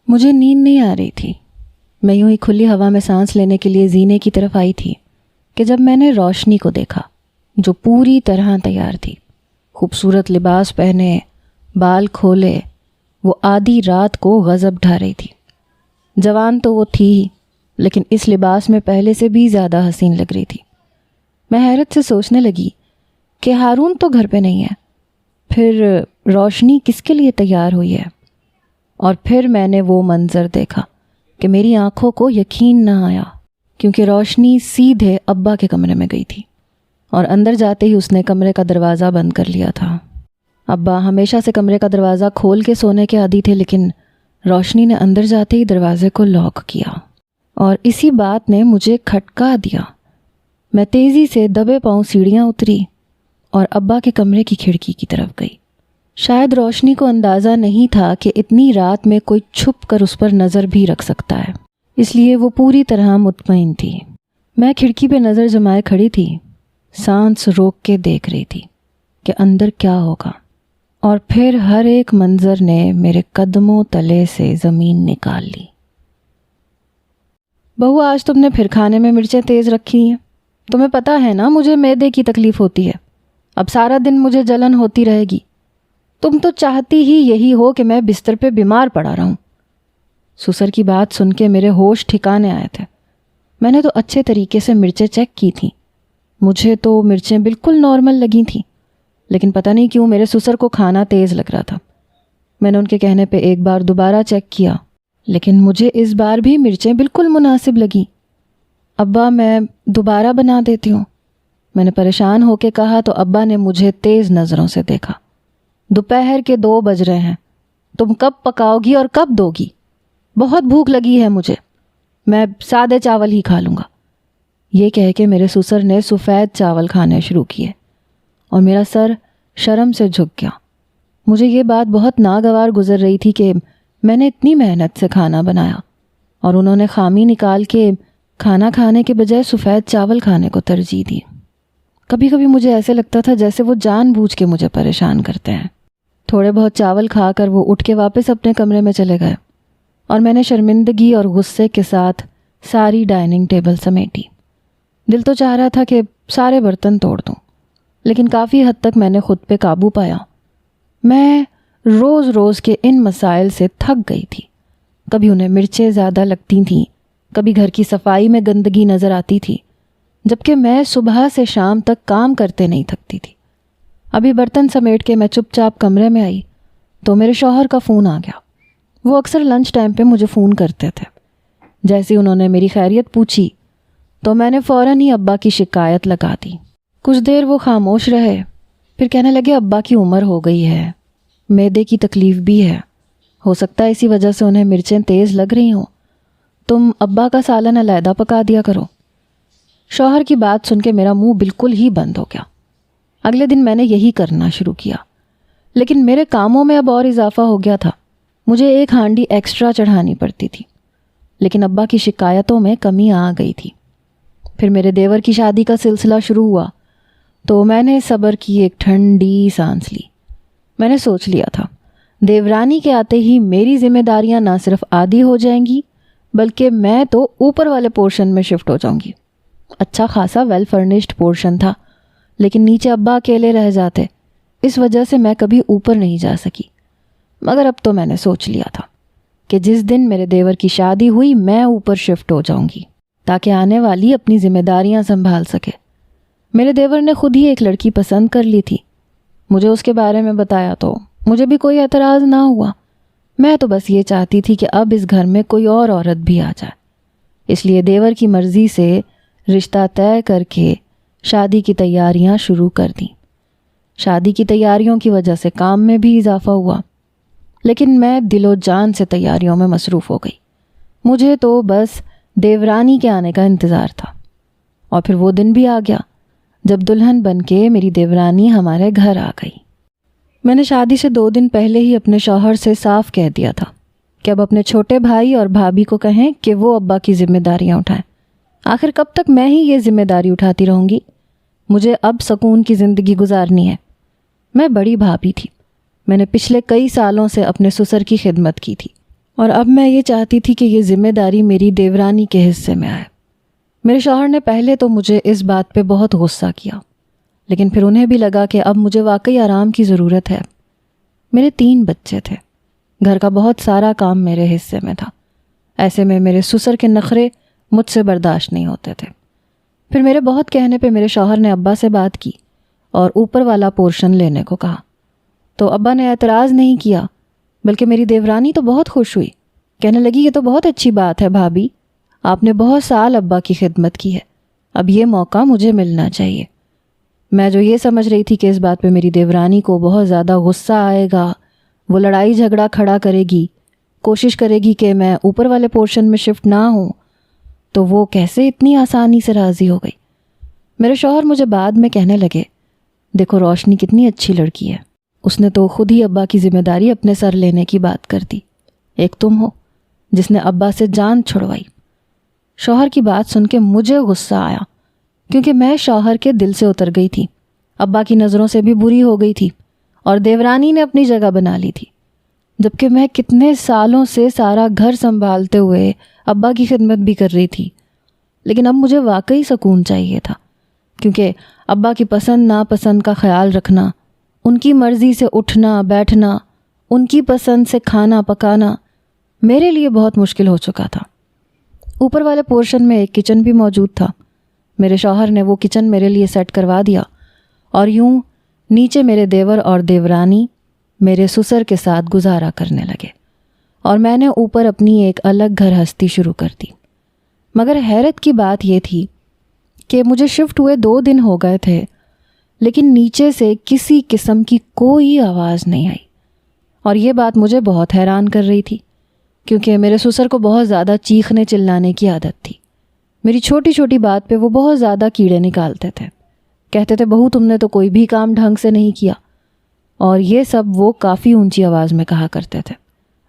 مجھے نیند نہیں آ رہی تھی. میں یوں ہی کھلی ہوا میں سانس لینے کے لیے زینے کی طرف آئی تھی کہ جب میں نے روشنی کو دیکھا جو پوری طرح تیار تھی. خوبصورت لباس پہنے، بال کھولے، وہ آدھی رات کو غضب ڈھا رہی تھی. جوان تو وہ تھی ہی، لیکن اس لباس میں پہلے سے بھی زیادہ حسین لگ رہی تھی. میں حیرت سے سوچنے لگی کہ ہارون تو گھر پہ نہیں ہے، پھر روشنی کس کے لیے تیار ہوئی ہے؟ اور پھر میں نے وہ منظر دیکھا کہ میری آنکھوں کو یقین نہ آیا، کیونکہ روشنی سیدھے ابا کے کمرے میں گئی تھی اور اندر جاتے ہی اس نے کمرے کا دروازہ بند کر لیا تھا. ابا ہمیشہ سے کمرے کا دروازہ کھول کے سونے کے عادی تھے، لیکن روشنی نے اندر جاتے ہی دروازے کو لاک کیا اور اسی بات نے مجھے کھٹکا دیا. میں تیزی سے دبے پاؤں سیڑھیاں اتری اور ابا کے کمرے کی کھڑکی کی طرف گئی. شاید روشنی کو اندازہ نہیں تھا کہ اتنی رات میں کوئی چھپ کر اس پر نظر بھی رکھ سکتا ہے، اس لیے وہ پوری طرح مطمئن تھی. میں کھڑکی پہ نظر جمائے کھڑی تھی، سانس روک کے دیکھ رہی تھی کہ اندر کیا ہوگا. اور پھر ہر ایک منظر نے میرے قدموں تلے سے زمین نکال لی. بہو، آج تم نے پھر کھانے میں مرچیں تیز رکھی ہیں. تمہیں پتہ ہے نا مجھے معدے کی تکلیف ہوتی ہے. اب سارا دن مجھے جلن ہوتی رہے گی. تم تو چاہتی ہی یہی ہو کہ میں بستر پہ بیمار پڑا رہوں. سسر کی بات سن کے میرے ہوش ٹھکانے آئے تھے. میں نے تو اچھے طریقے سے مرچیں چیک کی تھیں. مجھے تو مرچیں بالکل نارمل لگی تھیں، لیکن پتہ نہیں کیوں میرے سسر کو کھانا تیز لگ رہا تھا. میں نے ان کے کہنے پہ ایک بار دوبارہ چیک کیا، لیکن مجھے اس بار بھی مرچیں بالکل مناسب لگیں. ابا میں دوبارہ بنا دیتی ہوں، میں نے پریشان ہو کے کہا تو ابا نے مجھے تیز نظروں سے دیکھا. دوپہر کے 2 بج رہے ہیں، تم کب پکاؤ گی اور کب دو گی؟ بہت بھوک لگی ہے مجھے، میں سادے چاول ہی کھا لوں گا. یہ کہہ کے میرے سسر نے سفید چاول کھانے شروع کیے اور میرا سر شرم سے جھک گیا. مجھے یہ بات بہت ناگوار گزر رہی تھی کہ میں نے اتنی محنت سے کھانا بنایا اور انہوں نے خامی نکال کے کھانا کھانے کے بجائے سفید چاول کھانے کو ترجیح دی. کبھی کبھی مجھے ایسے لگتا تھا جیسے وہ جان بوجھ کے مجھے پریشان کرتے ہیں. تھوڑے بہت چاول کھا کر وہ اٹھ کے واپس اپنے کمرے میں چلے گئے اور میں نے شرمندگی اور غصے کے ساتھ ساری ڈائننگ ٹیبل سمیٹی. دل تو چاہ رہا تھا کہ سارے برتن توڑ دوں، لیکن کافی حد تک میں نے خود پہ قابو پایا. میں روز روز کے ان مسائل سے تھک گئی تھی. کبھی انہیں مرچیں زیادہ لگتی تھیں، کبھی گھر کی صفائی میں گندگی نظر آتی تھی، جبکہ میں صبح سے شام تک کام کرتے نہیں تھکتی تھی. ابھی برتن سمیٹ کے میں چپ چاپ کمرے میں آئی تو میرے شوہر کا فون آ گیا. وہ اکثر لنچ ٹائم پہ مجھے فون کرتے تھے. جیسے انہوں نے میری خیریت پوچھی تو میں نے فوراً ہی ابا کی شکایت لگا دی. کچھ دیر وہ خاموش رہے، پھر کہنے لگے ابا کی عمر ہو گئی ہے، معدے کی تکلیف بھی ہے، ہو سکتا ہے اسی وجہ سے انہیں مرچیں تیز لگ رہی ہوں. تم ابا کا سالن علیحدہ پکا دیا کرو. شوہر کی بات سن کے میرا منہ بالکل ہی بند ہو گیا. اگلے دن میں نے یہی کرنا شروع کیا، لیکن میرے کاموں میں اب اور اضافہ ہو گیا تھا. مجھے 1 ہانڈی ایکسٹرا چڑھانی پڑتی تھی، لیکن ابا کی شکایتوں میں کمی آ گئی تھی. پھر میرے دیور کی شادی کا سلسلہ شروع ہوا تو میں نے صبر کی ایک ٹھنڈی سانس لی. میں نے سوچ لیا تھا دیورانی کے آتے ہی میری ذمہ داریاں نہ صرف آدھی ہو جائیں گی، بلکہ میں تو اوپر والے پورشن میں شفٹ ہو جاؤں گی. اچھا خاصا ویل فرنشڈ پورشن تھا، لیکن نیچے ابا اکیلے رہ جاتے. اس وجہ سے میں کبھی اوپر نہیں جا سکی. مگر اب تو میں نے سوچ لیا تھا کہ جس دن میرے دیور کی شادی ہوئی میں اوپر شفٹ ہو جاؤں گی تاکہ آنے والی اپنی ذمہ داریاں سنبھال سکے. میرے دیور نے خود ہی ایک لڑکی پسند کر لی تھی. مجھے اس کے بارے میں بتایا تو مجھے بھی کوئی اعتراض نہ ہوا. میں تو بس یہ چاہتی تھی کہ اب اس گھر میں کوئی اور عورت بھی آ جائے. اس لیے دیور کی مرضی سے رشتہ طے کر کے شادی کی تیاریاں شروع کر دیں. شادی کی تیاریوں کی وجہ سے کام میں بھی اضافہ ہوا، لیکن میں دل و جان سے تیاریوں میں مصروف ہو گئی. مجھے تو بس دیورانی کے آنے کا انتظار تھا. اور پھر وہ دن بھی آ گیا جب دلہن بن کے میری دیورانی ہمارے گھر آ گئی. میں نے شادی سے 2 دن پہلے ہی اپنے شوہر سے صاف کہہ دیا تھا کہ اب اپنے چھوٹے بھائی اور بھابھی کو کہیں کہ وہ ابا کی ذمہ داریاں اٹھائیں. آخر کب تک میں ہی یہ ذمہ داری اٹھاتی رہوں گی؟ مجھے اب سکون کی زندگی گزارنی ہے. میں بڑی بھابھی تھی. میں نے پچھلے کئی سالوں سے اپنے سسر کی خدمت کی تھی اور اب میں یہ چاہتی تھی کہ یہ ذمہ داری میری دیورانی کے حصے میں آئے۔ میرے شوہر نے پہلے تو مجھے اس بات پہ بہت غصہ کیا، لیکن پھر انہیں بھی لگا کہ اب مجھے واقعی آرام کی ضرورت ہے۔ میرے 3 بچے تھے، گھر کا بہت سارا کام میرے حصے میں تھا، ایسے میں میرے سسر کے نخرے مجھ سے برداشت نہیں ہوتے تھے۔ پھر میرے بہت کہنے پہ میرے شوہر نے ابا سے بات کی اور اوپر والا پورشن لینے کو کہا، تو ابا نے اعتراض نہیں کیا، بلکہ میری دیورانی تو بہت خوش ہوئی، کہنے لگی یہ تو بہت اچھی بات ہے بھابھی، آپ نے بہت سال ابا کی خدمت کی ہے، اب یہ موقع مجھے ملنا چاہیے۔ میں جو یہ سمجھ رہی تھی کہ اس بات پہ میری دیورانی کو بہت زیادہ غصہ آئے گا، وہ لڑائی جھگڑا کھڑا کرے گی، کوشش کرے گی کہ میں اوپر والے پورشن میں شفٹ نہ ہوں، تو وہ کیسے اتنی آسانی سے راضی ہو گئی۔ میرے شوہر مجھے بعد میں کہنے لگے، دیکھو روشنی کتنی اچھی لڑکی ہے، اس نے تو خود ہی ابا کی ذمہ داری اپنے سر لینے کی بات کر دی، ایک تم ہو جس نے ابا سے جان چھڑوائی۔ شوہر کی بات سن کے مجھے غصہ آیا، کیونکہ میں شوہر کے دل سے اتر گئی تھی، ابا کی نظروں سے بھی بری ہو گئی تھی، اور دیورانی نے اپنی جگہ بنا لی تھی، جبکہ میں کتنے سالوں سے سارا گھر سنبھالتے ہوئے ابا کی خدمت بھی کر رہی تھی۔ لیکن اب مجھے واقعی سکون چاہیے تھا، کیونکہ ابا کی پسند ناپسند کا خیال رکھنا، ان کی مرضی سے اٹھنا بیٹھنا، ان کی پسند سے کھانا پکانا میرے لیے بہت مشکل ہو چکا تھا۔ اوپر والے پورشن میں ایک کچن بھی موجود تھا، میرے شوہر نے وہ کچن میرے لیے سیٹ کروا دیا، اور یوں نیچے میرے دیور اور دیورانی میرے سسر کے ساتھ گزارا کرنے لگے، اور میں نے اوپر اپنی ایک الگ گھر ہستی شروع کر دی۔ مگر حیرت کی بات یہ تھی کہ مجھے شفٹ ہوئے 2 دن ہو گئے تھے، لیکن نیچے سے کسی قسم کی کوئی آواز نہیں آئی، اور یہ بات مجھے بہت حیران کر رہی تھی، کیونکہ میرے سسر کو بہت زیادہ چیخنے چلانے کی عادت تھی۔ میری چھوٹی چھوٹی بات پہ وہ بہت زیادہ کیڑے نکالتے تھے، کہتے تھے بہو تم نے تو کوئی بھی کام ڈھنگ سے نہیں کیا، اور یہ سب وہ کافی اونچی آواز میں کہا کرتے تھے۔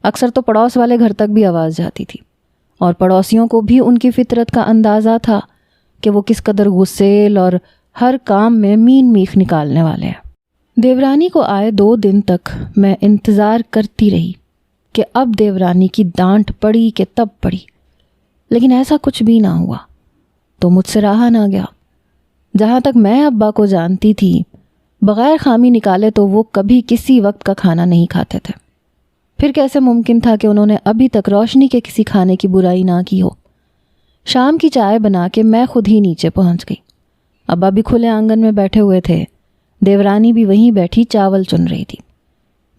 اکثر تو پڑوس والے گھر تک بھی آواز جاتی تھی، اور پڑوسیوں کو بھی ان کی فطرت کا اندازہ تھا کہ وہ کس قدر غصیل اور ہر کام میں مین میخ نکالنے والے ہیں۔ دیورانی کو آئے 2 دن تک میں انتظار کرتی رہی کہ اب دیورانی کی ڈانٹ پڑی کہ تب پڑی، لیکن ایسا کچھ بھی نہ ہوا، تو مجھ سے رہا نہ گیا۔ جہاں تک میں ابا کو جانتی تھی، بغیر خامی نکالے تو وہ کبھی کسی وقت کا کھانا نہیں کھاتے تھے۔ پھر کیسے ممکن تھا کہ انہوں نے ابھی تک روشنی کے کسی کھانے کی برائی نہ کی ہو؟ شام کی چائے بنا کے میں خود ہی نیچے پہنچ گئی۔ ابا بھی کھلے آنگن میں بیٹھے ہوئے تھے، دیورانی بھی وہیں بیٹھی چاول چن رہی تھی۔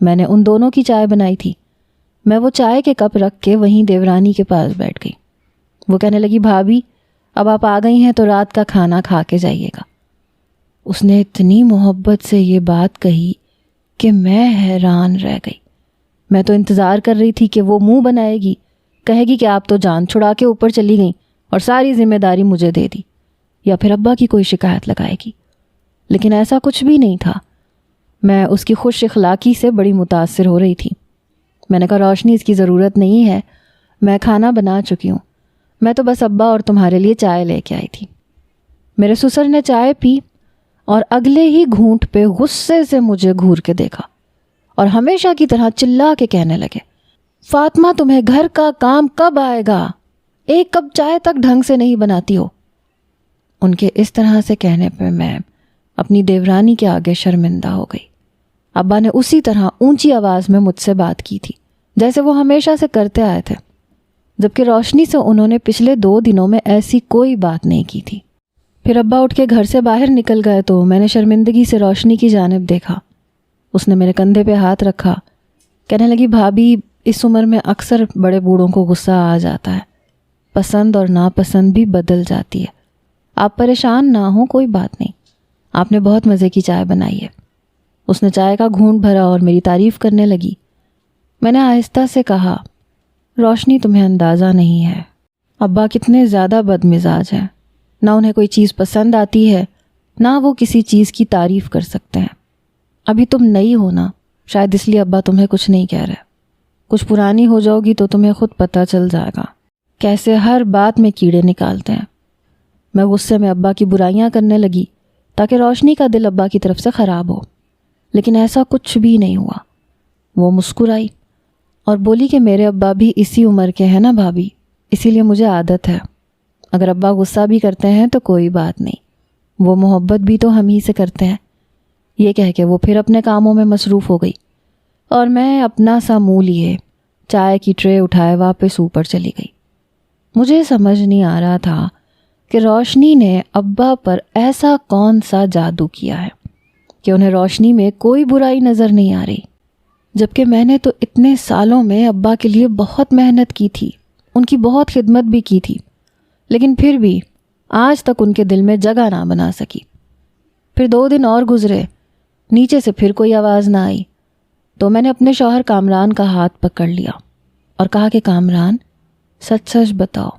میں نے ان دونوں کی چائے بنائی تھی۔ میں وہ چائے کے کپ رکھ کے وہیں دیورانی کے پاس بیٹھ گئی۔ وہ کہنے لگی بھابھی اب آپ آ گئی ہیں تو رات کا کھانا کھا کے جائیے گا۔ اس نے اتنی محبت سے یہ بات کہی کہ میں حیران رہ گئی۔ میں تو انتظار کر رہی تھی کہ وہ منہ بنائے گی، کہے گی کہ آپ تو جان چھڑا کے اوپر چلی گئیں اور ساری ذمہ داری مجھے دے دی، یا پھر ابا کی کوئی شکایت لگائے گی، لیکن ایسا کچھ بھی نہیں تھا۔ میں اس کی خوش اخلاقی سے بڑی متاثر ہو رہی تھی۔ میں نے کہا روشنی اس کی ضرورت نہیں ہے، میں کھانا بنا چکی ہوں، میں تو بس ابا اور تمہارے لیے چائے لے کے آئی تھی۔ میرے سسر نے چائے پی اور اگلے ہی گھونٹ پہ غصے سے مجھے گھور کے دیکھا اور ہمیشہ کی طرح چلا کے کہنے لگے، فاطمہ تمہیں گھر کا کام کب آئے گا؟ ایک کپ چائے تک ڈھنگ سے نہیں بناتی ہو۔ ان کے اس طرح سے کہنے پہ میں اپنی دیورانی کے آگے شرمندہ ہو گئی۔ ابا نے اسی طرح اونچی آواز میں مجھ سے بات کی تھی جیسے وہ ہمیشہ سے کرتے آئے تھے، جبکہ روشنی سے انہوں نے پچھلے 2 دنوں میں ایسی کوئی بات نہیں کی تھی۔ پھر ابا اٹھ کے گھر سے باہر نکل گئے تو میں نے شرمندگی سے روشنی کی جانب دیکھا۔ اس نے میرے کندھے پہ ہاتھ رکھا، کہنے لگی بھابھی اس عمر میں اکثر بڑے بوڑھوں کو غصہ آ جاتا ہے، پسند اور ناپسند بھی بدل جاتی ہے، آپ پریشان نہ ہوں، کوئی بات نہیں، آپ نے بہت مزے کی چائے بنائی ہے۔ اس نے چائے کا گھونٹ بھرا اور میری تعریف کرنے لگی۔ میں نے آہستہ سے کہا، روشنی تمہیں اندازہ نہیں ہے، ابا کتنے زیادہ بد مزاج ہیں، نہ انہیں کوئی چیز پسند آتی ہے، نہ وہ کسی چیز کی تعریف کر سکتے ہیں۔ ابھی تم نئی ہو نا، شاید اس لیے ابا تمہیں کچھ نہیں کہہ رہے، کچھ پرانی ہو جاؤ گی تو تمہیں خود پتہ چل جائے گا کیسے ہر بات میں کیڑے نکالتے ہیں۔ میں غصے میں ابا کی برائیاں کرنے لگی تاکہ روشنی کا دل ابا کی طرف سے خراب ہو، لیکن ایسا کچھ بھی نہیں ہوا۔ وہ مسکرائی اور بولی کہ میرے ابا بھی اسی عمر کے ہیں نا بھابھی، اسی لیے مجھے عادت ہے، اگر ابا غصہ بھی کرتے ہیں تو کوئی بات نہیں، وہ محبت بھی تو ہم ہی سے کرتے ہیں۔ یہ کہہ کے وہ پھر اپنے کاموں میں مصروف ہو گئی اور میں اپنا سا منہ لیے چائے کی ٹرے اٹھائے واپس اوپر چلی گئی۔ مجھے سمجھ نہیں آ رہا تھا کہ روشنی نے ابا پر ایسا کون سا جادو کیا ہے کہ انہیں روشنی میں کوئی برائی نظر نہیں آ رہی، جبکہ میں نے تو اتنے سالوں میں ابا کے لیے بہت محنت کی تھی، ان کی بہت خدمت بھی کی تھی، لیکن پھر بھی آج تک ان کے دل میں جگہ نہ بنا سکی۔ پھر 2 دن اور گزرے، نیچے سے پھر کوئی آواز نہ آئی، تو میں نے اپنے شوہر کامران کا ہاتھ پکڑ لیا اور کہا کہ کامران، سچ سچ بتاؤ،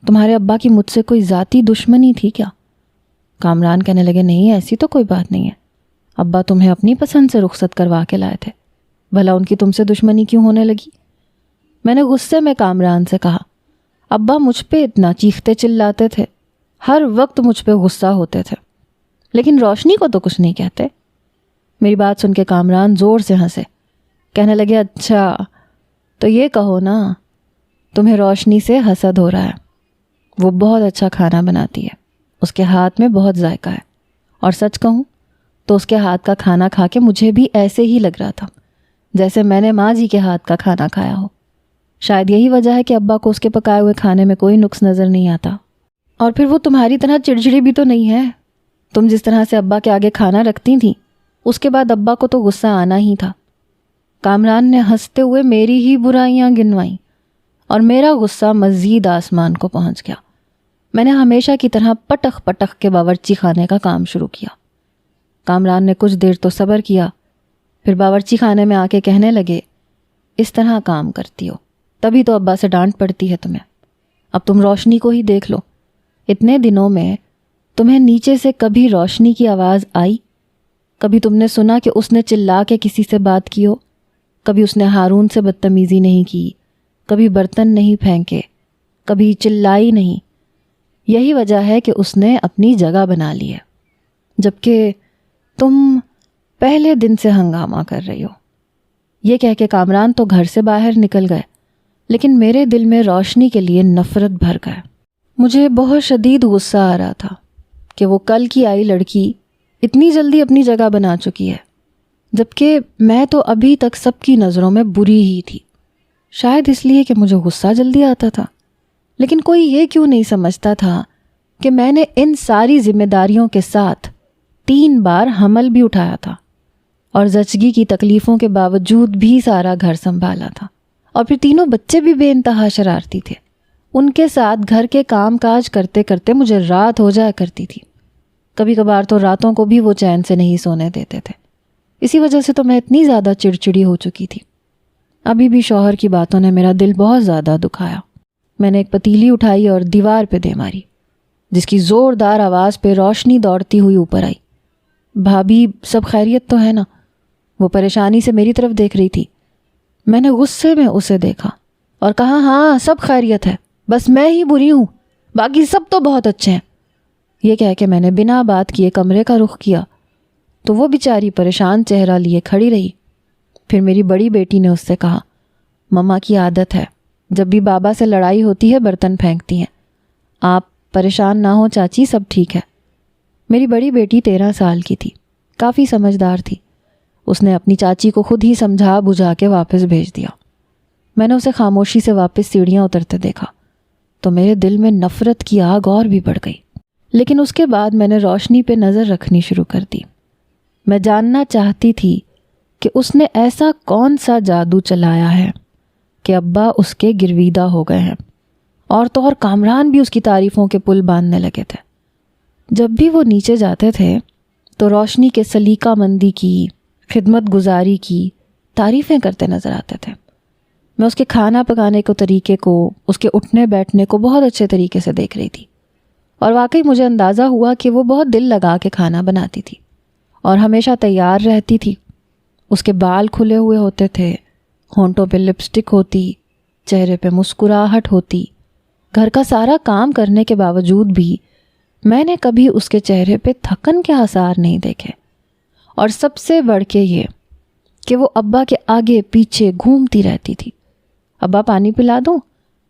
تمہارے ابا کی مجھ سے کوئی ذاتی دشمنی تھی کیا؟ کامران کہنے لگے نہیں، ایسی تو کوئی بات نہیں ہے، ابا تمہیں اپنی پسند سے رخصت کروا کے لائے تھے، بھلا ان کی تم سے دشمنی کیوں ہونے لگی؟ میں نے غصے میں کامران سے کہا، ابا مجھ پہ اتنا چیختے چلاتے تھے، ہر وقت مجھ پہ غصہ ہوتے تھے، لیکن روشنی کو تو کچھ نہیں کہتے۔ میری بات سن کے کامران زور سے ہنسے، کہنے لگے اچھا تو یہ کہو نا، تمہیں روشنی سے حسد ہو رہا ہے، وہ بہت اچھا کھانا بناتی ہے، اس کے ہاتھ میں بہت ذائقہ ہے، اور سچ کہوں تو اس کے ہاتھ کا کھانا کھا کے مجھے بھی ایسے ہی لگ رہا تھا جیسے میں نے ماں جی کے ہاتھ کا کھانا کھایا ہو۔ شاید یہی وجہ ہے کہ ابا کو اس کے پکائے ہوئے کھانے میں کوئی نقص نظر نہیں آتا، اور پھر وہ تمہاری طرح چڑچڑی بھی تو نہیں ہے، تم جس طرح سے ابا کے آگے کھانا رکھتی تھیں اس کے بعد ابا کو تو غصہ آنا ہی تھا۔ کامران نے ہنستے ہوئے میری ہی برائیاں گنوائیں اور میرا غصہ مزید آسمان کو پہنچ گیا۔ میں نے ہمیشہ کی طرح پٹخ پٹخ کے باورچی خانے کا کام شروع کیا۔ کامران نے کچھ دیر تو صبر کیا، پھر باورچی خانے میں آ کے کہنے لگے، اس طرح کام کرتی ہو تبھی تو ابا سے ڈانٹ پڑتی ہے تمہیں، اب تم روشنی کو ہی دیکھ لو، اتنے دنوں میں تمہیں نیچے سے کبھی روشنی کی آواز آئی؟ کبھی تم نے سنا کہ اس نے چلا کے کسی سے بات کی ہو؟ کبھی اس نے ہارون سے بدتمیزی نہیں کی، کبھی برتن نہیں پھینکے، کبھی چلائی نہیں؟ یہی وجہ ہے کہ اس نے اپنی جگہ بنا لی ہے، جبکہ تم پہلے دن سے ہنگامہ کر رہی ہو۔ یہ کہہ کے کامران تو گھر سے باہر نکل گئے، لیکن میرے دل میں روشنی کے لیے نفرت بھر گئے۔ مجھے بہت شدید غصہ آ رہا تھا کہ وہ کل کی آئی لڑکی اتنی جلدی اپنی جگہ بنا چکی ہے، جبکہ میں تو ابھی تک سب کی نظروں میں بری ہی تھی۔ شاید اس لیے کہ مجھے غصہ جلدی آتا تھا، لیکن کوئی یہ کیوں نہیں سمجھتا تھا کہ میں نے ان ساری ذمہ داریوں کے ساتھ 3 بار حمل بھی اٹھایا تھا، اور زچگی کی تکلیفوں کے باوجود بھی سارا گھر سنبھالا تھا، اور پھر تینوں بچے بھی بے انتہا شرارتی تھے، ان کے ساتھ گھر کے کام کاج کرتے کرتے مجھے رات ہو جایا کرتی تھی، کبھی کبھار تو راتوں کو بھی وہ چین سے نہیں سونے دیتے تھے۔ اسی وجہ سے تو میں اتنی زیادہ چڑچڑی ہو چکی تھی۔ ابھی بھی شوہر کی باتوں نے میرا دل بہت زیادہ دکھایا۔ میں نے ایک پتیلی اٹھائی اور دیوار پہ دے ماری، جس کی زوردار آواز پہ روشنی دوڑتی ہوئی اوپر آئی۔ بھابھی سب خیریت تو ہے نا؟ وہ پریشانی سے میری طرف دیکھ رہی تھی۔ میں نے غصے میں اسے دیکھا اور کہا ہاں سب خیریت ہے، بس میں ہی بری ہوں، باقی سب تو بہت اچھے ہیں۔ یہ کہہ کے میں نے بنا بات کیے کمرے کا رخ کیا تو وہ بیچاری پریشان چہرہ لیے کھڑی رہی۔ پھر میری بڑی بیٹی نے اس سے کہا، مما کی عادت ہے جب بھی بابا سے لڑائی ہوتی ہے برتن پھینکتی ہیں، آپ پریشان نہ ہو چاچی، سب ٹھیک ہے۔ میری بڑی بیٹی 13 سال کی تھی، کافی سمجھدار تھی۔ اس نے اپنی چاچی کو خود ہی سمجھا بجھا کے واپس بھیج دیا۔ میں نے اسے خاموشی سے واپس سیڑھیاں اترتے دیکھا تو میرے دل میں نفرت کی آگ اور بھی بڑھ گئی، لیکن اس کے بعد میں نے روشنی پہ نظر رکھنی شروع کر دی۔ میں جاننا چاہتی تھی کہ اس نے ایسا کون سا جادو چلایا ہے کہ ابا اس کے گرویدہ ہو گئے ہیں، اور تو اور کامران بھی اس کی تعریفوں کے پل باندھنے لگے تھے۔ جب بھی وہ نیچے جاتے تھے تو روشنی کے سلیقہ مندی کی، خدمت گزاری کی تعریفیں کرتے نظر آتے تھے۔ میں اس کے کھانا پکانے کو طریقے کو، اس کے اٹھنے بیٹھنے کو بہت اچھے طریقے سے دیکھ رہی تھی، اور واقعی مجھے اندازہ ہوا کہ وہ بہت دل لگا کے کھانا بناتی تھی اور ہمیشہ تیار رہتی تھی۔ اس کے بال کھلے ہوئے ہوتے تھے، ہونٹوں پہ لپسٹک ہوتی، چہرے پہ مسکراہٹ ہوتی۔ گھر کا سارا کام کرنے کے باوجود بھی میں نے کبھی اس کے چہرے پہ تھکن کے آثار نہیں دیکھے، اور سب سے بڑھ کے یہ کہ وہ ابا کے آگے پیچھے گھومتی رہتی تھی۔ ابا پانی پلا دوں؟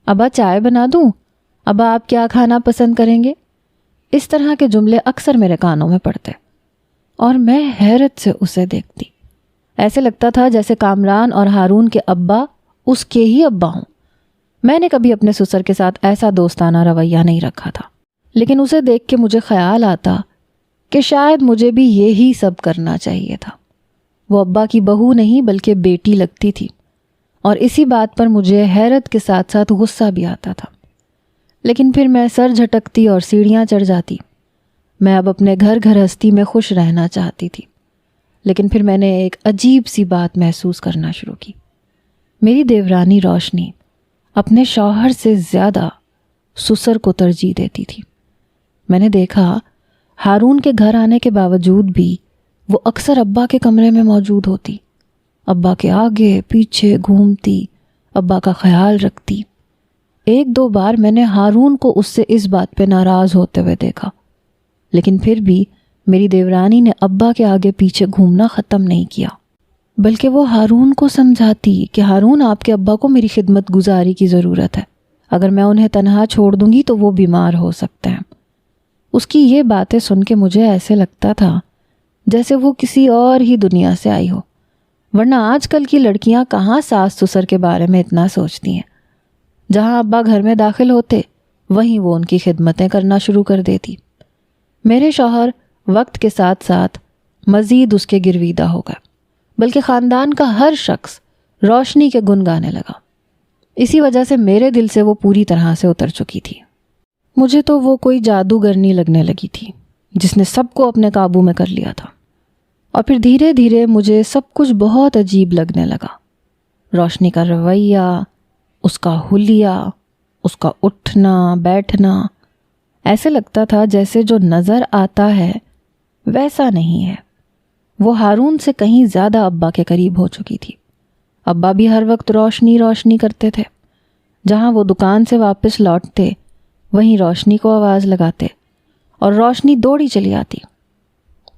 ابا چائے بنا دوں؟ ابا آپ کیا کھانا پسند کریں گے؟ اس طرح کے جملے اکثر میرے کانوں میں پڑتے اور میں حیرت سے اسے دیکھتی۔ ایسے لگتا تھا جیسے کامران اور ہارون کے ابا اس کے ہی ابا ہوں۔ میں نے کبھی اپنے سسر کے ساتھ ایسا دوستانہ رویہ نہیں رکھا تھا، لیکن اسے دیکھ کے مجھے خیال آتا کہ شاید مجھے بھی یہی سب کرنا چاہیے تھا۔ وہ ابا کی بہو نہیں بلکہ بیٹی لگتی تھی، اور اسی بات پر مجھے حیرت کے ساتھ ساتھ غصہ بھی آتا تھا۔ لیکن پھر میں سر جھٹکتی اور سیڑھیاں چڑھ جاتی۔ میں اب اپنے گھر گھرستی میں خوش رہنا چاہتی تھی، لیکن پھر میں نے ایک عجیب سی بات محسوس کرنا شروع کی۔ میری دیورانی روشنی اپنے شوہر سے زیادہ سسر کو ترجیح دیتی تھی۔ میں نے دیکھا ہارون کے گھر آنے کے باوجود بھی وہ اکثر ابا کے کمرے میں موجود ہوتی، ابا کے آگے پیچھے گھومتی، ابا کا خیال رکھتی۔ ایک دو بار میں نے ہارون کو اس سے اس بات پہ ناراض ہوتے ہوئے دیکھا، لیکن پھر بھی میری دیورانی نے ابا کے آگے پیچھے گھومنا ختم نہیں کیا، بلکہ وہ ہارون کو سمجھاتی کہ ہارون آپ کے ابا کو میری خدمت گزاری کی ضرورت ہے، اگر میں انہیں تنہا چھوڑ دوں گی تو وہ بیمار ہو سکتے ہیں۔ اس کی یہ باتیں سن کے مجھے ایسے لگتا تھا جیسے وہ کسی اور ہی دنیا سے آئی ہو، ورنہ آج کل کی لڑکیاں کہاں ساس سسر کے بارے میں اتنا سوچتی ہیں۔ جہاں ابا گھر میں داخل ہوتے وہیں وہ ان کی خدمتیں کرنا شروع کر دیتی۔ میرے شوہر وقت کے ساتھ ساتھ مزید اس کے گرویدہ ہو گئے، بلکہ خاندان کا ہر شخص روشنی کے گن گانے لگا۔ اسی وجہ سے میرے دل سے وہ پوری طرح سے اتر چکی تھی۔ مجھے تو وہ کوئی جادوگرنی لگنے لگی تھی جس نے سب کو اپنے قابو میں کر لیا تھا، اور پھر دھیرے دھیرے مجھے سب کچھ بہت عجیب لگنے لگا۔ روشنی کا رویہ، اس کا حلیہ، اس کا اٹھنا بیٹھنا، ایسے لگتا تھا جیسے جو نظر آتا ہے ویسا نہیں ہے۔ وہ ہارون سے کہیں زیادہ ابا کے قریب ہو چکی تھی۔ ابا بھی ہر وقت روشنی روشنی کرتے تھے۔ جہاں وہ دکان سے واپس لوٹتے وہیں روشنی کو آواز لگاتے اور روشنی دوڑی چلی آتی۔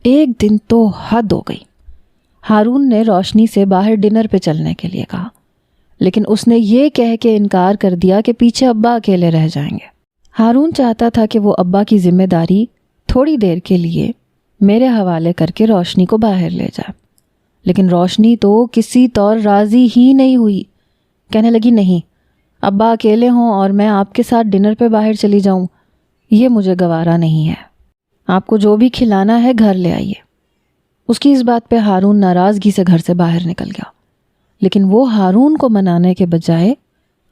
ایک دن تو حد ہو گئی۔ ہارون نے روشنی سے باہر ڈنر پہ چلنے کے لیے کہا، لیکن اس نے یہ کہہ کے انکار کر دیا کہ پیچھے ابا اکیلے رہ جائیں گے۔ ہارون چاہتا تھا کہ وہ ابا کی ذمہ داری تھوڑی دیر کے لیے میرے حوالے کر کے روشنی کو باہر لے جائے، لیکن روشنی تو کسی طور راضی ہی نہیں ہوئی۔ کہنے لگی، نہیں، ابا اکیلے ہوں اور میں آپ کے ساتھ ڈنر پہ باہر چلی جاؤں، یہ مجھے گوارا نہیں ہے۔ آپ کو جو بھی کھلانا ہے گھر لے آئیے۔ اس کی اس بات پہ ہارون ناراضگی سے گھر سے باہر نکل گیا، لیکن وہ ہارون کو منانے کے بجائے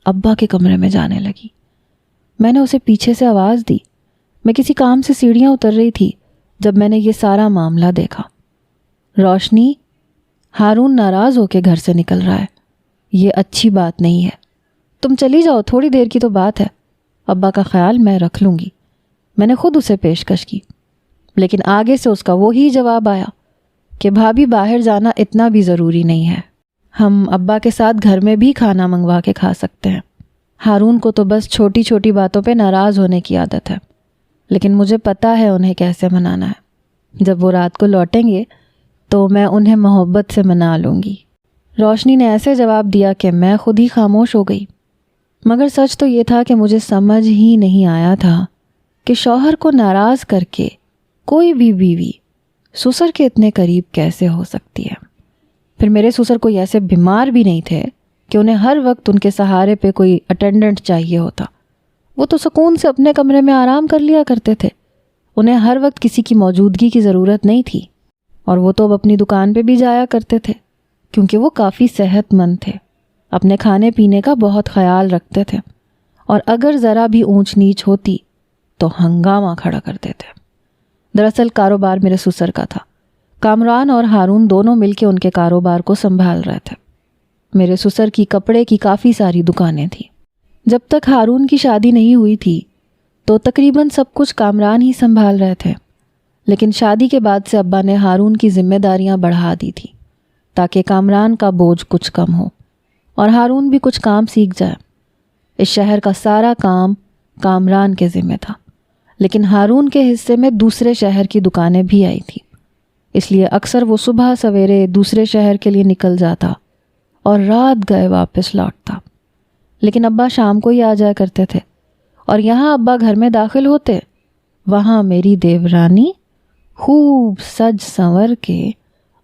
ابا کے کمرے میں جانے لگی۔ میں نے اسے پیچھے سے آواز دی۔ میں کسی کام سے سیڑھیاں اتر رہی تھی جب میں نے یہ سارا معاملہ دیکھا۔ روشنی، ہارون ناراض ہو کے گھر سے نکل رہا ہے، یہ اچھی بات نہیں ہے، تم چلی جاؤ، تھوڑی دیر کی تو بات ہے، ابا کا خیال میں رکھ لوں گی۔ میں نے خود اسے پیشکش کی، لیکن آگے سے اس کا وہی جواب آیا کہ بھابھی باہر جانا اتنا بھی ضروری نہیں ہے، ہم ابا کے ساتھ گھر میں بھی کھانا منگوا کے کھا سکتے ہیں۔ ہارون کو تو بس چھوٹی چھوٹی باتوں پہ ناراض ہونے کی عادت ہے، لیکن مجھے پتہ ہے انہیں کیسے منانا ہے۔ جب وہ رات کو لوٹیں گے تو میں انہیں محبت سے منا لوں گی۔ روشنی نے ایسے جواب دیا کہ میں خود ہی خاموش ہو گئی۔ مگر سچ تو یہ تھا کہ مجھے سمجھ ہی نہیں آیا تھا کہ شوہر کو ناراض کر کے کوئی بھی بیوی سسر کے اتنے قریب کیسے ہو سکتی ہے۔ پھر میرے سسر کوئی ایسے بیمار بھی نہیں تھے کہ انہیں ہر وقت ان کے سہارے پہ کوئی اٹینڈنٹ چاہیے ہوتا۔ وہ تو سکون سے اپنے کمرے میں آرام کر لیا کرتے تھے، انہیں ہر وقت کسی کی موجودگی کی ضرورت نہیں تھی، اور وہ تو اب اپنی دکان پہ بھی جایا کرتے تھے کیونکہ وہ کافی صحت مند تھے، اپنے کھانے پینے کا بہت خیال رکھتے تھے، اور اگر ذرا بھی اونچ نیچ ہوتی تو ہنگامہ کھڑا کرتے تھے۔ دراصل کاروبار میرے سسر کا تھا۔ کامران اور ہارون دونوں مل کے ان کے کاروبار کو سنبھال رہے تھے۔ میرے سسر کی کپڑے کی کافی ساری دکانیں تھیں۔ جب تک ہارون کی شادی نہیں ہوئی تھی تو تقریباً سب کچھ کامران ہی سنبھال رہے تھے، لیکن شادی کے بعد سے ابا نے ہارون کی ذمہ داریاں بڑھا دی تھی تاکہ کامران کا بوجھ کچھ کم ہو اور ہارون بھی کچھ کام سیکھ جائے۔ اس شہر کا سارا کام کامران کے ذمہ تھا، لیکن ہارون کے حصے میں دوسرے شہر کی دکانیں بھی آئی تھیں۔ اس لیے اکثر وہ صبح سویرے دوسرے شہر کے لیے نکل جاتا اور رات گئے واپس لوٹتا، لیکن ابا شام کو ہی آ جایا کرتے تھے، اور یہاں ابا گھر میں داخل ہوتے، وہاں میری دیورانی خوب سج سنور کے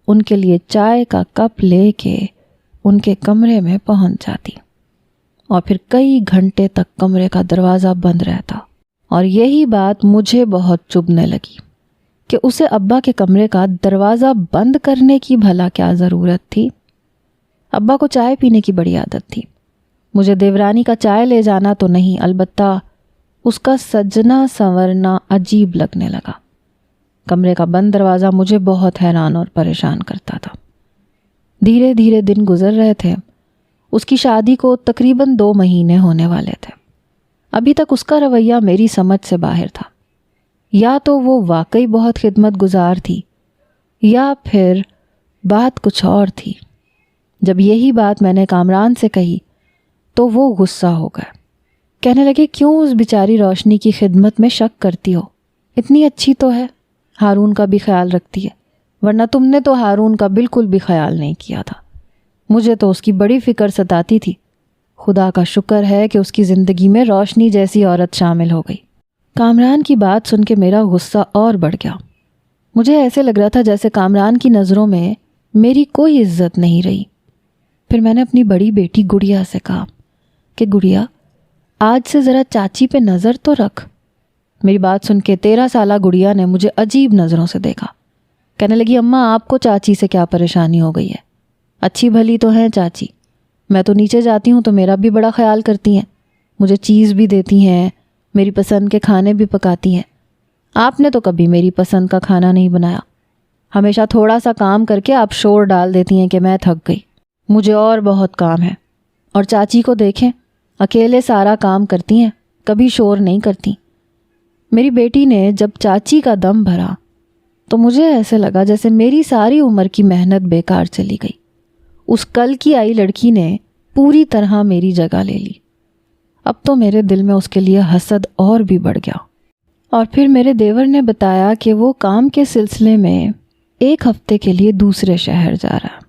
ان کے لیے چائے کا کپ لے کے ان کے کمرے میں پہنچ جاتی، اور پھر کئی گھنٹے تک کمرے کا دروازہ بند رہتا۔ اور یہی بات مجھے بہت چبھنے لگی کہ اسے ابا کے کمرے کا دروازہ بند کرنے کی بھلا کیا ضرورت تھی۔ ابا کو چائے پینے کی بڑی عادت تھی، مجھے دیورانی کا چائے لے جانا تو نہیں، البتہ اس کا سجنا سنورنا عجیب لگنے لگا۔ کمرے کا بند دروازہ مجھے بہت حیران اور پریشان کرتا تھا۔ دھیرے دھیرے دن گزر رہے تھے، اس کی شادی کو تقریباً 2 مہینے ہونے والے تھے۔ ابھی تک اس کا رویہ میری سمجھ سے باہر تھا، یا تو وہ واقعی بہت خدمت گزار تھی یا پھر بات کچھ اور تھی۔ جب یہی بات میں نے کامران سے کہی تو وہ غصہ ہو گئے، کہنے لگے کیوں اس بیچاری روشنی کی خدمت میں شک کرتی ہو، اتنی اچھی تو ہے، ہارون کا بھی خیال رکھتی ہے، ورنہ تم نے تو ہارون کا بالکل بھی خیال نہیں کیا تھا، مجھے تو اس کی بڑی فکر ستاتی تھی، خدا کا شکر ہے کہ اس کی زندگی میں روشنی جیسی عورت شامل ہو گئی۔ کامران کی بات سن کے میرا غصہ اور بڑھ گیا، مجھے ایسے لگ رہا تھا جیسے کامران کی نظروں میں میری کوئی عزت نہیں رہی۔ پھر میں نے اپنی بڑی بیٹی گڑیا سے کہا کہ گڑیا آج سے ذرا چاچی پہ نظر تو رکھ۔ میری بات سن کے 13 سالہ گڑیا نے مجھے عجیب نظروں سے دیکھا، کہنے لگی اماں آپ کو چاچی سے کیا پریشانی ہو گئی ہے، اچھی بھلی تو ہیں چاچی، میں تو نیچے جاتی ہوں تو میرا بھی بڑا خیال کرتی ہیں، مجھے چیز بھی دیتی ہیں، میری پسند کے کھانے بھی پکاتی ہیں، آپ نے تو کبھی میری پسند کا کھانا نہیں بنایا، ہمیشہ تھوڑا سا کام کر کے آپ شور ڈال دیتی ہیں کہ میں تھک گئی، مجھے اور بہت کام ہے، اور چاچی کو دیکھیں اکیلے سارا کام کرتی ہیں، کبھی شور نہیں کرتی۔ میری بیٹی نے جب چاچی کا دم بھرا تو مجھے ایسے لگا جیسے میری ساری عمر کی محنت بیکار چلی گئی، اس کل کی آئی لڑکی نے پوری طرح میری جگہ لے لی۔ اب تو میرے دل میں اس کے لیے حسد اور بھی بڑھ گیا۔ اور پھر میرے دیور نے بتایا کہ وہ کام کے سلسلے میں 1 ہفتے کے لیے دوسرے شہر جا رہا۔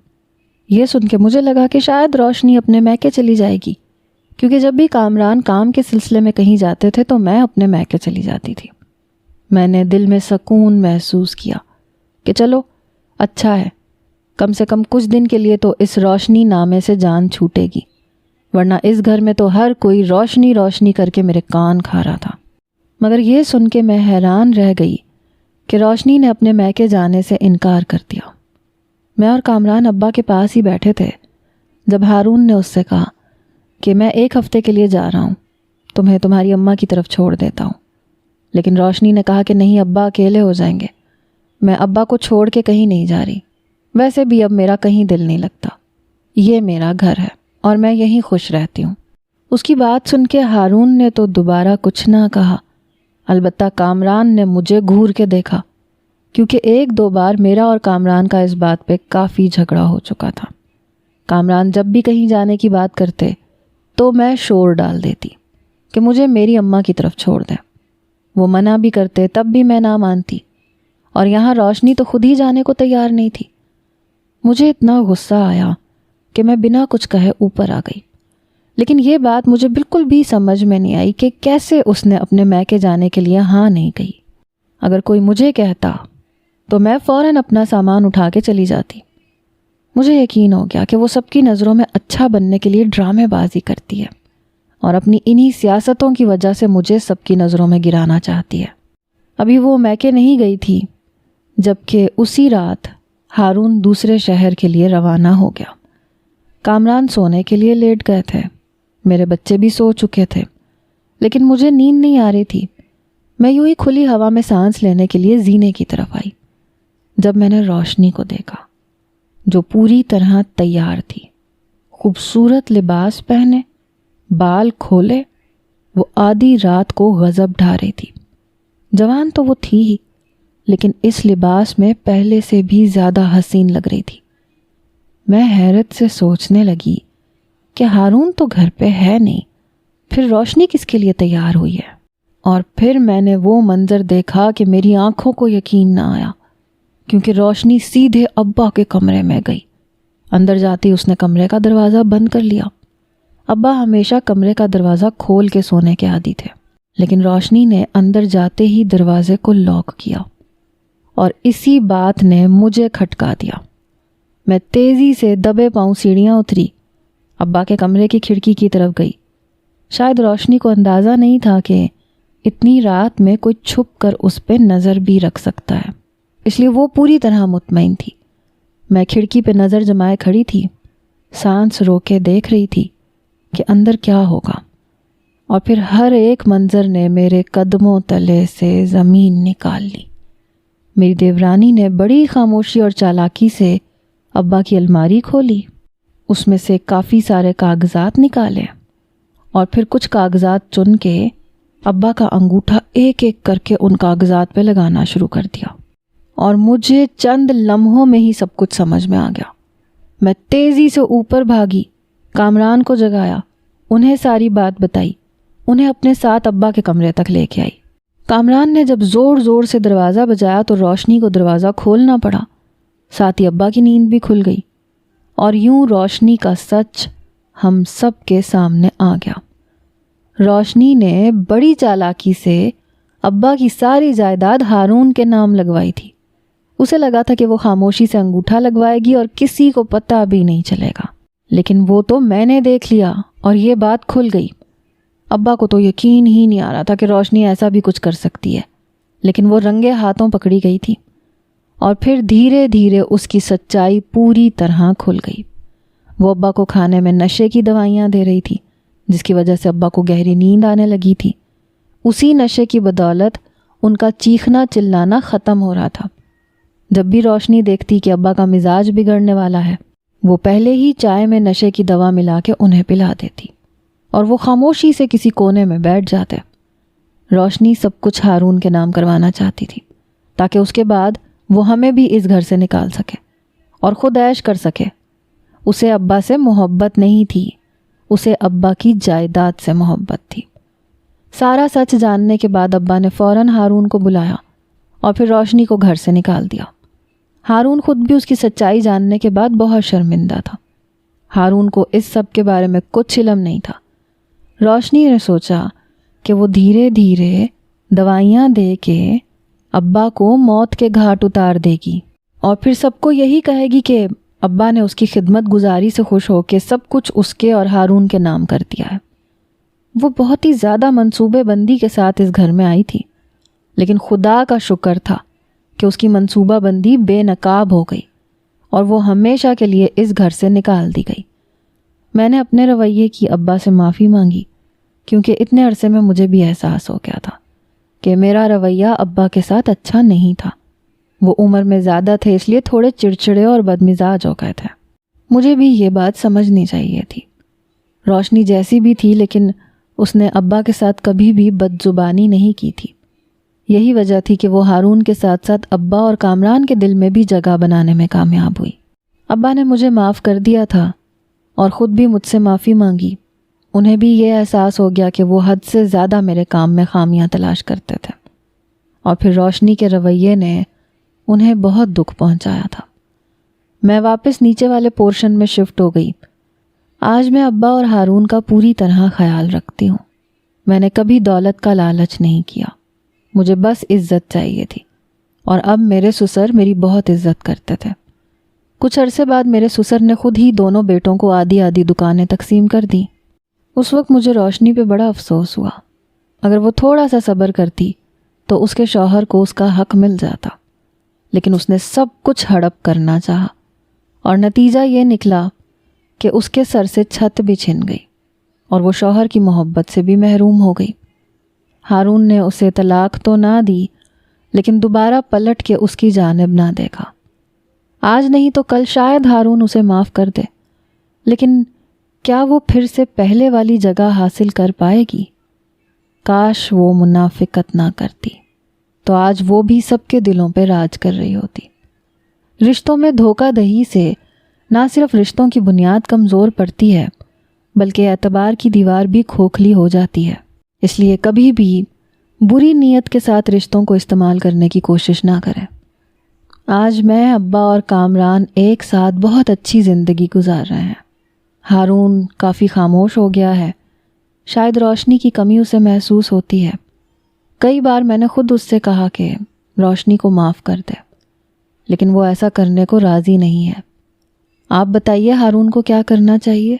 یہ سن کے مجھے لگا کہ شاید روشنی اپنے میکے چلی جائے گی، کیونکہ جب بھی کامران کام کے سلسلے میں کہیں جاتے تھے تو میں اپنے میکے چلی جاتی تھی۔ میں نے دل میں سکون محسوس کیا کہ چلو اچھا ہے، کم سے کم کچھ دن کے لیے تو اس روشنی نامے سے جان چھوٹے گی، ورنہ اس گھر میں تو ہر کوئی روشنی روشنی کر کے میرے کان کھا رہا تھا۔ مگر یہ سن کے میں حیران رہ گئی کہ روشنی نے اپنے میکے جانے سے انکار کر دیا۔ میں اور کامران ابا کے پاس ہی بیٹھے تھے جب ہارون نے اس سے کہا کہ میں 1 ہفتے کے لیے جا رہا ہوں، تمہیں تمہاری اماں کی طرف چھوڑ دیتا ہوں۔ لیکن روشنی نے کہا کہ نہیں ابا اکیلے ہو جائیں گے، میں ابا کو چھوڑ کے کہیں نہیں جا رہی، ویسے بھی اب میرا کہیں دل نہیں لگتا، یہ میرا گھر ہے اور میں یہیں خوش رہتی ہوں۔ اس کی بات سن کے ہارون نے تو دوبارہ کچھ نہ کہا، البتہ کامران نے مجھے گھور کے دیکھا، کیونکہ 1-2 بار میرا اور کامران کا اس بات پہ کافی جھگڑا ہو چکا تھا۔ کامران جب بھی کہیں جانے کی بات کرتے تو میں شور ڈال دیتی کہ مجھے میری اماں کی طرف چھوڑ دیں، وہ منع بھی کرتے تب بھی میں نہ مانتی، اور یہاں روشنی تو خود ہی جانے کو تیار نہیں تھی۔ مجھے اتنا غصہ آیا کہ میں بنا کچھ کہے اوپر آ گئی، لیکن یہ بات مجھے بالکل بھی سمجھ میں نہیں آئی کہ کیسے اس نے اپنے میکے جانے کے لیے ہاں نہیں کہی۔ اگر کوئی مجھے کہتا تو میں فوراً اپنا سامان اٹھا کے چلی جاتی۔ مجھے یقین ہو گیا کہ وہ سب کی نظروں میں اچھا بننے کے لیے ڈرامے بازی کرتی ہے، اور اپنی انہی سیاستوں کی وجہ سے مجھے سب کی نظروں میں گرانا چاہتی ہے۔ ابھی وہ میکے نہیں گئی تھی جبکہ اسی رات ہارون دوسرے شہر کے لیے روانہ ہو گیا۔ کامران سونے کے لیے لیٹ گئے تھے، میرے بچے بھی سو چکے تھے، لیکن مجھے نیند نہیں آ رہی تھی۔ میں یوں ہی کھلی ہوا میں سانس لینے کے لیے زینے کی طرف آئی جب میں نے روشنی کو دیکھا، جو پوری طرح تیار تھی، خوبصورت لباس پہنے، بال کھولے، وہ آدھی رات کو غضب ڈھا رہی تھی۔ جوان تو وہ تھی ہی، لیکن اس لباس میں پہلے سے بھی زیادہ حسین لگ رہی تھی۔ میں حیرت سے سوچنے لگی کہ ہارون تو گھر پہ ہے نہیں، پھر روشنی کس کے لیے تیار ہوئی ہے؟ اور پھر میں نے وہ منظر دیکھا کہ میری آنکھوں کو یقین نہ آیا۔ کیونکہ روشنی سیدھے ابا کے کمرے میں گئی۔ اندر جاتی اس نے کمرے کا دروازہ بند کر لیا۔ ابا ہمیشہ کمرے کا دروازہ کھول کے سونے کے عادی تھے، لیکن روشنی نے اندر جاتے ہی دروازے کو لاک کیا، اور اسی بات نے مجھے کھٹکا دیا۔ میں تیزی سے دبے پاؤں سیڑھیاں اتری، ابا کے کمرے کی کھڑکی کی طرف گئی۔ شاید روشنی کو اندازہ نہیں تھا کہ اتنی رات میں کوئی چھپ کر اس پہ نظر بھی رکھ سکتا ہے، اس لیے وہ پوری طرح مطمئن تھی۔ میں کھڑکی پہ نظر جمائے کھڑی تھی، سانس روکے دیکھ رہی تھی کہ اندر کیا ہوگا، اور پھر ہر ایک منظر نے میرے قدموں تلے سے زمین نکال لی۔ میری دیورانی نے بڑی خاموشی اور چالاکی سے ابا کی الماری کھولی، اس میں سے کافی سارے کاغذات نکالے، اور پھر کچھ کاغذات چن کے ابا کا انگوٹھا ایک ایک کر کے ان کاغذات پہ لگانا شروع کر دیا، اور مجھے چند لمحوں میں ہی سب کچھ سمجھ میں آ گیا۔ میں تیزی سے اوپر بھاگی، کامران کو جگایا، انہیں ساری بات بتائی، انہیں اپنے ساتھ ابا کے کمرے تک لے کے آئی۔ کامران نے جب زور زور سے دروازہ بجایا تو روشنی کو دروازہ کھولنا پڑا، ساتھ ہی ابا کی نیند بھی کھل گئی، اور یوں روشنی کا سچ ہم سب کے سامنے آ گیا۔ روشنی نے بڑی چالاکی سے ابا کی ساری جائیداد ہارون کے نام لگوائی تھی۔ اسے لگا تھا کہ وہ خاموشی سے انگوٹھا لگوائے گی اور کسی کو پتہ بھی نہیں چلے گا، لیکن وہ تو میں نے دیکھ لیا اور یہ بات کھل گئی۔ ابا کو تو یقین ہی نہیں آ رہا تھا کہ روشنی ایسا بھی کچھ کر سکتی ہے، لیکن وہ رنگے ہاتھوں پکڑی گئی تھی، اور پھر دھیرے دھیرے اس کی سچائی پوری طرح کھل گئی۔ وہ ابا کو کھانے میں نشے کی دوائیاں دے رہی تھی، جس کی وجہ سے ابا کو گہری نیند آنے لگی تھی۔ اسی نشے کی بدولت ان کا چیخنا چلانا ختم ہو رہا تھا۔ جب بھی روشنی دیکھتی کہ ابا کا مزاج بگڑنے والا ہے، وہ پہلے ہی چائے میں نشے کی دوا ملا کے انہیں پلا دیتی، اور وہ خاموشی سے کسی کونے میں بیٹھ جاتے۔ روشنی سب کچھ ہارون کے نام کروانا چاہتی تھی، تاکہ اس کے بعد وہ ہمیں بھی اس گھر سے نکال سکے اور خود عیش کر سکے۔ اسے ابا سے محبت نہیں تھی، اسے ابا کی جائیداد سے محبت تھی۔ سارا سچ جاننے کے بعد ابا نے فوراً ہارون کو بلایا اور پھر روشنی کو گھر سے نکال دیا۔ ہارون خود بھی اس کی سچائی جاننے کے بعد بہت شرمندہ تھا۔ ہارون کو اس سب کے بارے میں کچھ علم نہیں تھا۔ روشنی نے سوچا کہ وہ دھیرے دھیرے دوائیاں دے کے ابا کو موت کے گھاٹ اتار دے گی، اور پھر سب کو یہی کہے گی کہ ابا نے اس کی خدمت گزاری سے خوش ہو کے سب کچھ اس کے اور ہارون کے نام کر دیا ہے۔ وہ بہت ہی زیادہ منصوبے بندی کے ساتھ اس گھر میں آئی تھی، لیکن خدا کا شکر تھا کہ اس کی منصوبہ بندی بے نقاب ہو گئی اور وہ ہمیشہ کے لیے اس گھر سے نکال دی گئی۔ میں نے اپنے رویے کی ابا سے معافی مانگی، کیونکہ اتنے عرصے میں مجھے بھی احساس ہو گیا تھا کہ میرا رویہ ابا کے ساتھ اچھا نہیں تھا۔ وہ عمر میں زیادہ تھے، اس لیے تھوڑے چڑچڑے اور بدمزاج ہو گئے تھے۔ مجھے بھی یہ بات سمجھنی چاہیے تھی۔ روشنی جیسی بھی تھی، لیکن اس نے ابا کے ساتھ کبھی بھی بد زبانی نہیں کی تھی۔ یہی وجہ تھی کہ وہ ہارون کے ساتھ ساتھ ابا اور کامران کے دل میں بھی جگہ بنانے میں کامیاب ہوئی۔ ابا نے مجھے معاف کر دیا تھا اور خود بھی مجھ سے معافی مانگی۔ انہیں بھی یہ احساس ہو گیا کہ وہ حد سے زیادہ میرے کام میں خامیاں تلاش کرتے تھے، اور پھر روشنی کے رویے نے انہیں بہت دکھ پہنچایا تھا۔ میں واپس نیچے والے پورشن میں شفٹ ہو گئی۔ آج میں ابا اور ہارون کا پوری طرح خیال رکھتی ہوں۔ میں نے کبھی دولت کا لالچ نہیں کیا، مجھے بس عزت چاہیے تھی، اور اب میرے سسر میری بہت عزت کرتے تھے۔ کچھ عرصے بعد میرے سسر نے خود ہی دونوں بیٹوں کو آدھی آدھی دکانیں تقسیم کر دیں۔ اس وقت مجھے روشنی پہ بڑا افسوس ہوا۔ اگر وہ تھوڑا سا صبر کرتی تو اس کے شوہر کو اس کا حق مل جاتا، لیکن اس نے سب کچھ ہڑپ کرنا چاہا، اور نتیجہ یہ نکلا کہ اس کے سر سے چھت بھی چھن گئی اور وہ شوہر کی محبت سے بھی محروم ہو گئی۔ ہارون نے اسے طلاق تو نہ دی، لیکن دوبارہ پلٹ کے اس کی جانب نہ دیکھا۔ آج نہیں تو کل شاید ہارون اسے معاف کر دے، لیکن کیا وہ پھر سے پہلے والی جگہ حاصل کر پائے گی؟ کاش وہ منافقت نہ کرتی، تو آج وہ بھی سب کے دلوں پہ راج کر رہی ہوتی۔ رشتوں میں دھوکہ دہی سے نہ صرف رشتوں کی بنیاد کمزور پڑتی ہے، بلکہ اعتبار کی دیوار بھی کھوکھلی ہو جاتی ہے۔ اس لیے کبھی بھی بری نیت کے ساتھ رشتوں کو استعمال کرنے کی کوشش نہ کریں۔ آج میں، ابا اور کامران ایک ساتھ بہت اچھی زندگی گزار رہے ہیں۔ ہارون کافی خاموش ہو گیا ہے، شاید روشنی کی کمی اسے محسوس ہوتی ہے۔ کئی بار میں نے خود اس سے کہا کہ روشنی کو معاف کر دے، لیکن وہ ایسا کرنے کو راضی نہیں ہے۔ آپ بتائیے ہارون کو کیا کرنا چاہیے؟